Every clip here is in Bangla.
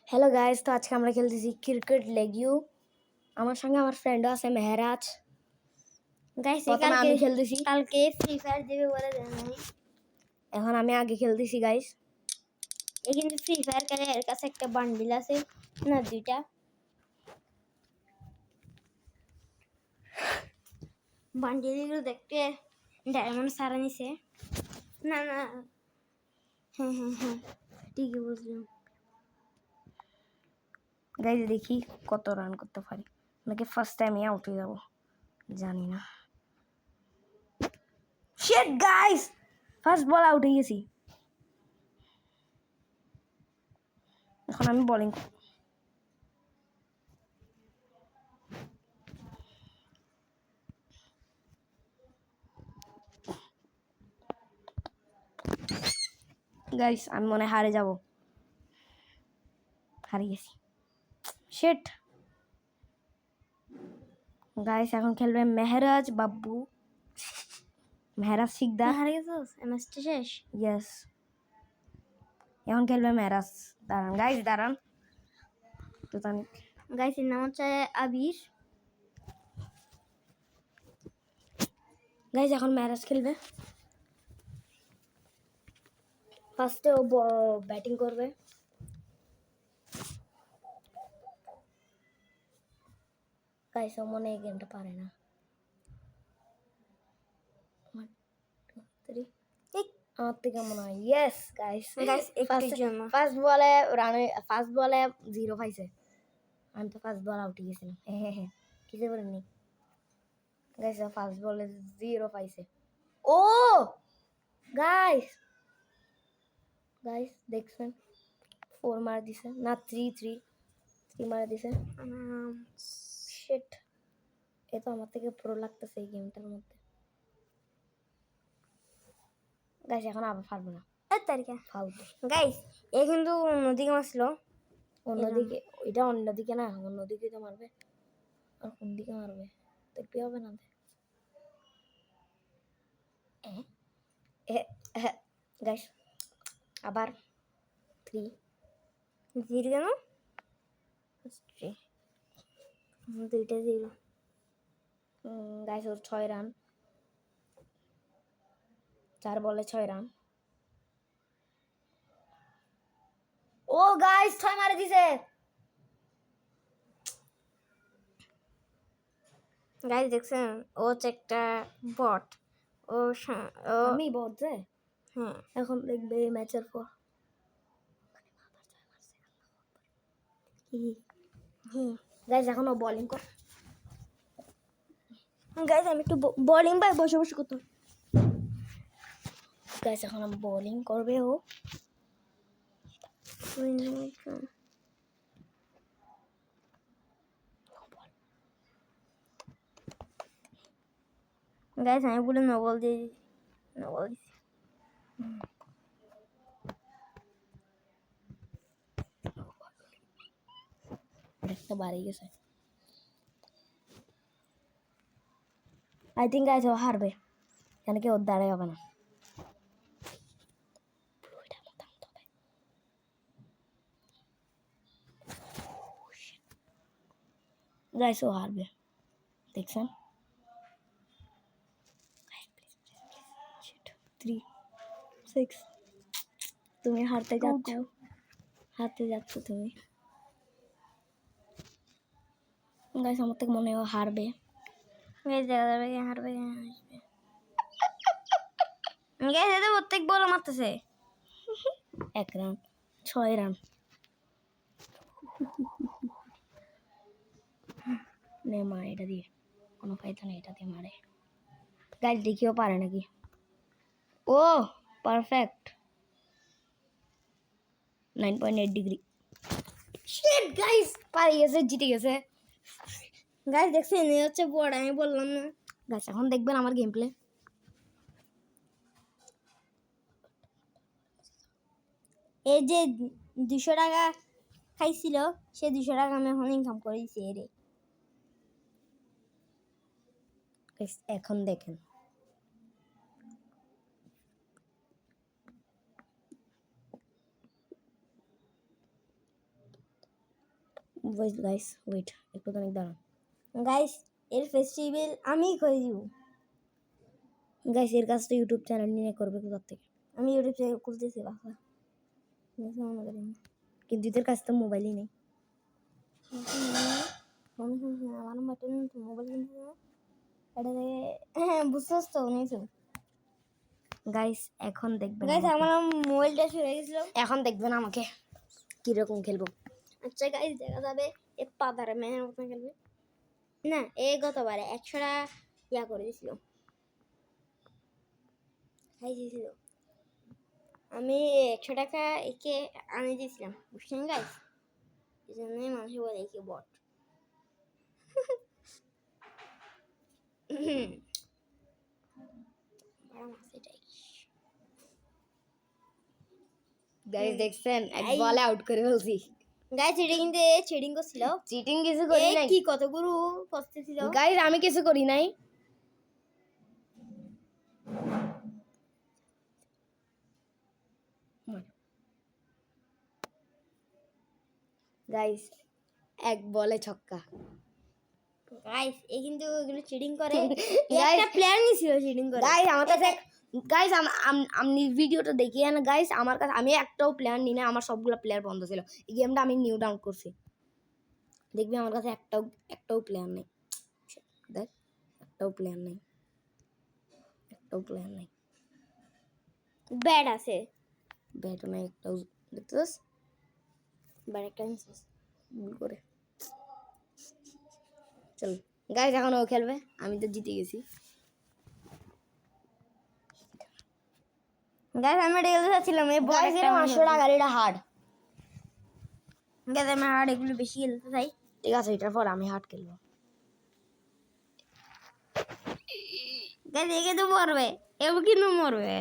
হ্যালো গাইস, তো আজকে আমরা খেলতেছি ক্রিকেট লেগিউ। আমার সঙ্গে আমার ফ্রেন্ডও আছে মেহরাজ। গাইস প্রথমে আমি খেলতেছি, কালকে ফ্রি ফায়ার দেবে বলে দেন নাই। এখন আমি আগে খেলতেছি গাইস। এই কিন্তু ফ্রি ফায়ার খেলে এর কাছে একটা বান্ডিল আছে না দুইটা বান্ডিলগুলো দেখতে ডায়মন্ড সারা নিছে না না হ্যাঁ ঠিকই বুঝলাম। গাইস দেখি কত রান করতে পারি, নাকি ফার্স্ট টাইমই আউট হয়ে যাবো জানি না। Shit guys, first ball out হয়ে গেছি। এখন আমি বোলিং গাইস, আমি মনে হয় হারে যাব, হারিয়ে গেছি। শিট গাইস, এখন খেলবে মেহরাজ বাব্বু, মেহরাজ শিকদার। হারে গেছস ম্যাচটা শেষ। ইয়েস, এখন খেলবে মেহরাজ। দাঁড়ান গাইস, দাঁড়ান তো জানি। গাইস এর নাম হচ্ছে আবির। গাইস এখন মেহরাজ খেলবে। ফার্স্টে ও ব্যাটিং করবে। গাইস ও মনে এই গেমটা পারে না। আমার থেকে মনে হয় ইয়েস গাইস। ফার্স্ট বলে রানে, ফার্স্ট বলে 0 পাইছে। আমি তো ফার্স্ট বল আউট গেছিলাম। হ্যাঁ, কিছু বলিনি গাইস। ফার্স্ট বলে 0 পাইছে। ও গাইস, গাইস দেখছেন 4 মার দিছে না, 3 মার দিছে। শিট, এ তো আমার থেকে প্রো লাগতেছে এই গেমটার মধ্যে। গাইস এখন আবার পারবো না, ফালতু। গাইস এ কিন্তু অন্যদিকে মারছিল, অন্যদিকে, এটা অন্যদিকে না, অন্যদিকে তো মারবে। আর কোন দিকে মারবে দেখতে হবে না। গাইস আবার 3 জিরো কেন? 3 দুইটা জিরো। গাইস ওর 6 রান, 4 বলে 6 রান। ও গাইস 6 মারে দিছে। গাইস দেখছেন ও হচ্ছে একটা বট। আমি বট যে। হ্যাঁ এখন দেখবে এই ম্যাচের পর। গাইস এখন ও বোলিং কর। গাইস আমি একটু বোলিং বাই বসে বসে করতে। গাইস এখন বোলিং করবে ও। গাইস আমি বলে নবল দিয়ে নবল একটা বাড়ি গেছে। আই থিঙ্ক গাইস ও হারবে, কেন কি ওর দ্বারাই হবে না। গাইস ও হারবে, দেখছেন। 3 6 তুমি হারতে যাচ্ছ, তুমি। গাইস আমার থেকে মনে হয় হারবে। গাইস দেখা যাবে কি হারবে কি আসবে। গাইস এটা প্রত্যেক বল মারতেছে। 1 রান, 6 রান। নে মা, এটা দিয়ে কোনো ফায়দা নেই, এটা দিয়ে মারে। গাইস দেখিও পারে নাকি। ও পারফেক্ট, 9.8 ডিগ্রি। শিট গাইস, পারে গেছে, জিতে গেছে। গাইস দেখছেন এই হচ্ছে বড়, আমি বললাম না। গাইস এখন দেখবেন আমার গেম প্লে। এই যে 200 টাকা খাইছিল সে 200 টাকা আমি এখন ইনকাম করে দিছি এরে। গাইস এখন দেখেন। গাইস ওয়েট একটু খানিক দাঁড়ান গাইস এর ফেস্টিভ্যাল আমি করে দিব। গাইস এর কাছে তো ইউটিউব চ্যানেল নিয়ে করবে কোথা থেকে? আমি ইউটিউব চ্যানেল খুলতেছি বাবা, মনে করেন কিন্তু এদের কাছে তো মোবাইলই নেই। আমার মাটন মোবাইল কিনতে এটা হ্যাঁ বুঝছস তো নিয়েছো। গাইস এখন দেখবেন গাইস আমার মোবাইলটা সরে গেছিল। এখন দেখবেন আমাকে কিরকম খেলবো। আচ্ছা গাইস দেখা যাবে এ পাদারে মেয়ের মতো খেলবে না। এ গতবারে 100টা ইয়া করে দিছিল, খাই দিয়েছিল। আমি 100 টাকা একে আনি দিয়েছিলাম বুঝছেন গাইস, এই জন্যই মানুষ বলে একে বট। গাইস দেখছেন এক বলে আউট করে ফেলছি। গাইস এটা কিন্তু চিটিং করছিল। চিটিং কিছু করি নাই। কি কতগুলো করতেছিল গাইস আমি কিছু করি নাই। গাইস এক বলে ছক্কা। গাইস এই কিন্তু এগুলো চিটিং করে। একটা প্লেয়ার নিছিল চিটিং করে। গাইস আমার কাছে গাইস আমি ভিডিওটা দেখি না গাইস, আমার কাছে আমি একটাও প্লেয়ার নিই না, আমার সবগুলো প্লেয়ার বন্ধ ছিল। এই গেমটা আমি নিউ ডাউনলোড করছি, দেখবি আমার কাছে একটাও প্লেয়ার নেই। দেখ একটাও প্লেয়ার নেই। ব্যাট আছে, ব্যাট নাই একটাও। দেখতেছিস ব্যাট একটা নিছিস ভুল করে। চল গাইস এখন ও খেলবে, আমি তো জিতে গেছি। গাইস আমি এটা খেলতে চাচ্ছিলাম এই বল গাইস এটা 500 টাকা, এটা হার্ড। গাইস আমি হার্ড এগুলো বেশি খেলতে চাই। ঠিক আছে এটার পর আমি হার্ড খেলবো। গাইস একে তো মরবে, এও কিন্তু মরবে।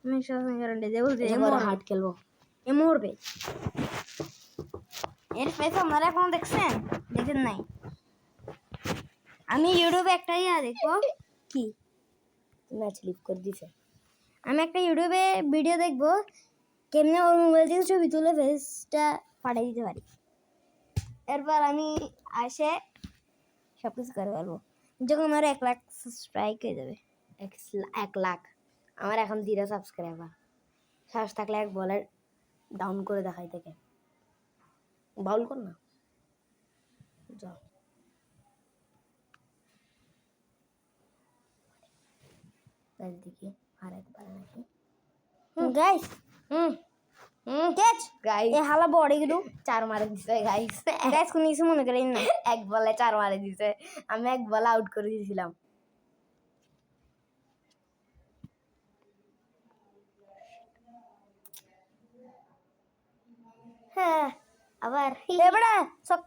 আমি সব গ্যারান্টি দেব যে এবার হার্ড খেলবো। এ মরবে। এর ফেস আপনারা এখন দেখছেন? দেখেন নাই? আমি ইউটিউবে একটা ইয়া দেখবো কি ম্যাচ লিভ করে দিছে। আমি একটা ইউটিউবে ভিডিও দেখবো কেমনে ওর মোবাইল থেকে ছবি তুলে ফেসটা পাঠিয়ে দিতে পারি। এরপর আমি আসে সব কিছু করে পারবো যখন আমার 1 লাখ সাবস্ক্রাইব হয়ে যাবে। 1 লাখ আমার এখন 0 সাবস্ক্রাইবার। সাহস থাকলে এক বলে ডাউন করে দেখাই থেকে বাউল কর না। যাও গাইস দেখি হারাতে পারে নাকি। গাইস ক্যাচ গাইস এ হালা বড় গেলো 4 মারে দিছে গাইস। গাইস কোন কিছু মনে করেন না। এক বলে 4 মারে দিছে, আমি এক বলে আউট করে দিয়েছিলাম। হ্যাঁ আবার এবড়া সব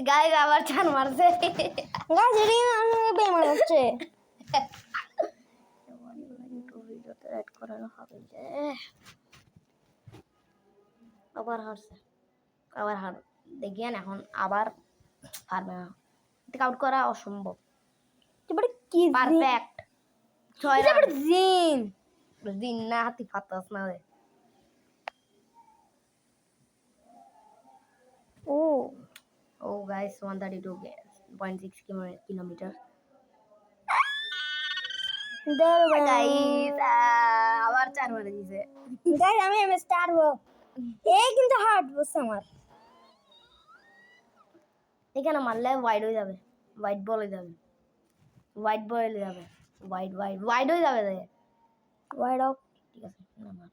গাইস আবার 4 মারছে। গাইস এদিকে আমি বেমান হচ্ছে। ভিডিওতে অ্যাড করানো হবে যে আবার হারছে, আবার হার দেখিয়েন এখন আবার পারবে না। আউট করা অসম্ভব। এবারে কি পারফেক্ট 6 রান। এবারে জিন দিন না হাতি ফাতাস না রে। ও ও গাইস 132.6 কিলোমিটার। গাইস আবার 4 মারে দিছে। গাইস আমি স্টার হবো। এই কিন্তু হার্ড বসে আমার এখানে মারলে ওয়াইড হয়ে যাবে, ওয়াইড বল হয়ে যাবে, ওয়াইড বল হয়ে যাবে, ওয়াইড হয়ে যাবে রে। ওয়াইড অফ ঠিক আছে না মার।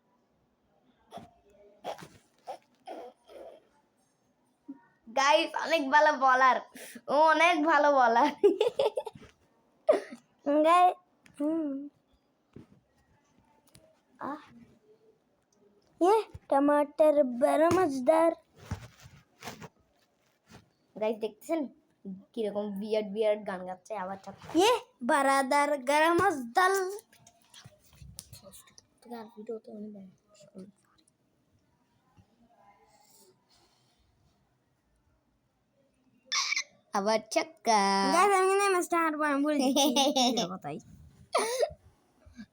গাইস অনেক ভালো বলার, ও অনেক ভালো বলার। গাইস ये टमाटर बड़ा मजेदार। গাইস দেখছেন কিরকম বিয়ার্ড গান গাচ্ছে আবার ये बरादर गरम मजदल। আর ভিডিও তো অনেক আবার ছক্কা। গাইস আমি না স্টার বান বলে দিচ্ছি কথাই।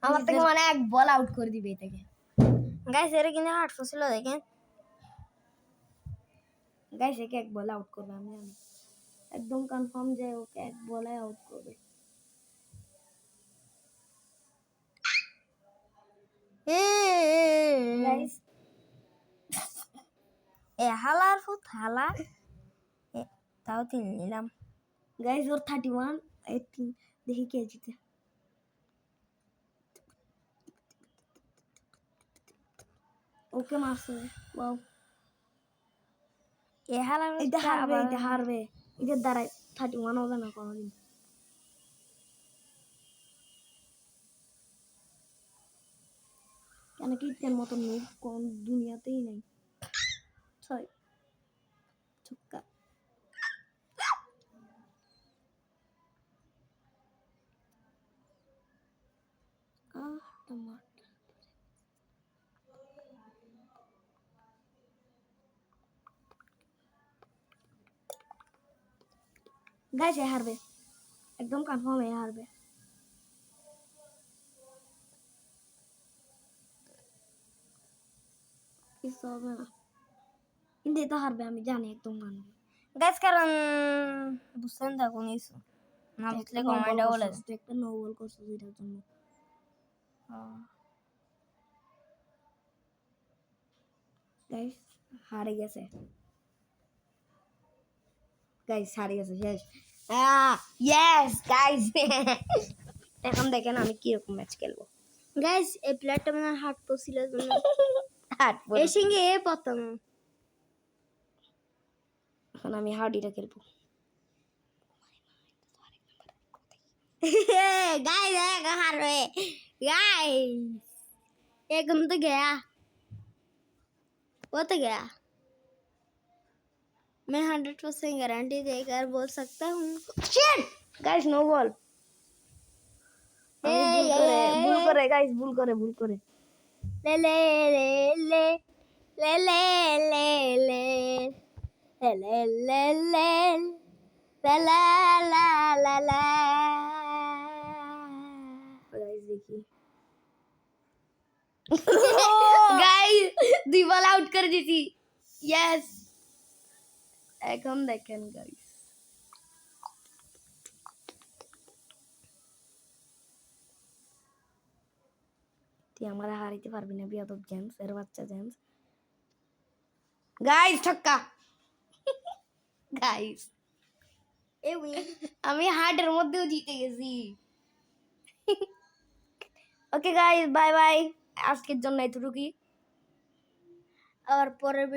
আমার থেকে মানে এক বল আউট করে দিবে এই থেকে। গাইস এর কিন্তু 800 ছিল দেখেন। গাইস একে এক বলে আউট করবে, আমি জানি একদম কনফার্ম যে ওকে এক বলে আউট করবে। গাইস হালার ফুট হালা তাও 3 নিলাম। গাইস ওর 31, দেখি কে জিতে। ওকে মারছে, ওয়াও। হালার এটা হারবে, এটা হারবে, এটার দ্বারাই 31 হবে না কোনোদিন। কেন কি তের মতন লোক কোন দুনিয়াতেই নেই। 6 ছক্কা। টমাটো। গাইস এ হারবে, একদম কনফার্ম এ হারবে। কিছু হবে না, কিন্তু এটা হারবে আমি জানি, একদম জানি। গাইস কারণ বুঝছেন তো কোন কিছু না বুঝলে কমেন্টে বলে একটা নো বল করছিস এটার জন্য। গাইস হারে গেছে, গাইস হারে গেছে, শেষ। Yes guys. এখন দেখেন আমি কি রকম ম্যাচ খেলবো। গাইস এই প্লেয়ারটা মানে হার্ট পছিল জন্য হার্ড এই সঙ্গে এ প্রথম। এখন আমি হার্ডিটা খেলবো। गाइस है कहाँ रे गाइस एकदम तो गया, वो तो गया। मैं 100% गारंटी देकर बोल सकता हूँ। Shit guys no ball. भूल करे गाइस, भूल करे ले ले ले ले ले ले ले ले ले ले ले ले ला ला ला ला ला। गाइस देखिए। गाइस দুই বল আউট করে দিয়েছি, यस। এখন দেখেন গাইস, তুই আমারে হারাইতে পারবি না বিয়াদব জেমস, এর বাচ্চা জেমস। গাইস ছক্কা। গাইস ए win আমি হার্টের মধ্যেও জিতে গেছি। ওকে গাইস বাই বাই, আজকের জন্য এতটুকুই। और पर